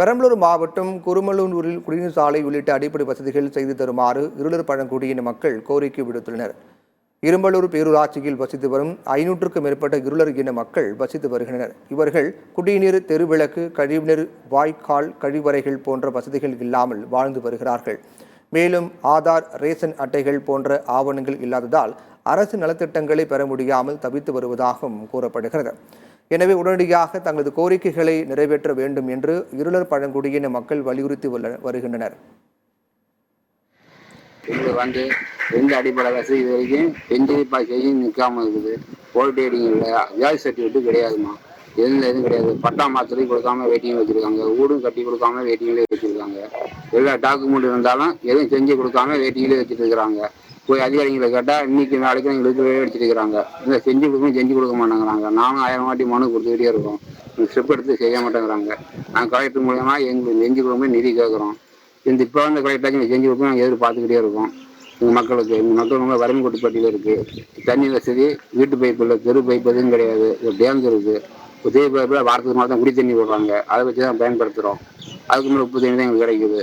பெரம்பலூர் மாவட்டம் குருமலூரில் குடிநீர் சாலை உள்ளிட்ட அடிப்படை வசதிகள் செய்து தருமாறு இருளர் பழங்குடியின மக்கள் கோரிக்கை விடுத்துள்ளனர். இரும்பலூர் பேரூராட்சியில் வசித்து வரும் 500க்கும் மேற்பட்ட இருளர் இன மக்கள் வசித்து வருகின்றனர். இவர்கள் குடிநீர், தெருவிளக்கு, கழிவுநீர், வாய்க்கால், கழிவறைகள் போன்ற வசதிகள் இல்லாமல் வாழ்ந்து வருகிறார்கள். மேலும் ஆதார், ரேஷன் அட்டைகள் போன்ற ஆவணங்கள் இல்லாததால் அரசு நலத்திட்டங்களை பெற முடியாமல் தவித்து வருவதாகவும் கூறப்படுகிறது. எனவே உடனடியாக தங்களது கோரிக்கைகளை நிறைவேற்ற வேண்டும் என்று இருளர் பழங்குடியின மக்கள் வலியுறுத்தி வருகின்றனர். எங்களுக்கு எந்த அடிப்படை வசதி இது வரைக்கும் பெஞ்சரி பாய்ச்சையும் நிற்காம இருக்குது. போல்டேடிங் இல்லை, ஜாதி சர்டிஃபிகேட்டு கிடையாதுமா, எதுவும் கிடையாது. பட்டா மாத்திரை கொடுக்காம வெயிட்டிங் வச்சிருக்காங்க, வீடும் கட்டி கொடுக்காம வெயிட்டிங்லேயே வச்சிருக்காங்க. எல்லா டாக்குமெண்ட் இருந்தாலும் எதுவும் செஞ்சு கொடுக்காம வெயிட்டிங்லேயே வச்சுட்டு இருக்கிறாங்க. போய் அதிகாரிகளை கேட்டால் இன்னைக்கு நாளைக்கு எங்களுக்கு வச்சுட்டு இருக்கிறாங்க. இந்த செஞ்சு கொடுக்க மாட்டேங்கிறாங்க. நானும் 1000 வாட்டி மனு கொடுத்துக்கிட்டே இருக்கோம். ஸ்டெப் எடுத்து செய்ய மாட்டேங்கிறாங்க. நாங்கள் கலெக்டர் மூலமா எங்களுக்கு செஞ்சு கொடுக்கும்போது நிதி கேட்குறோம். இப்போ வந்து கலெக்டராக செஞ்சு கொடுக்கும் நாங்கள் எதிர்பார்த்துக்கிட்டே இருக்கோம். எங்கள் மக்கள் ரொம்ப வறுமை கோட்டுப்பட்டியில் இருக்குது. தண்ணி வசதி, வீட்டு பைப்பு இல்லை, தெரு பைப்பு எதுவும் கிடையாது. ஒரு டேங்க் இருக்குது. உதவி பைப்பில் வாரத்துக்கு மாதம் குடி தண்ணி போடுறாங்க. அதை வச்சு தான் பயன்படுத்துகிறோம். அதுக்கு மேலே உப்பு தண்ணி தான் எங்களுக்கு கிடைக்குது.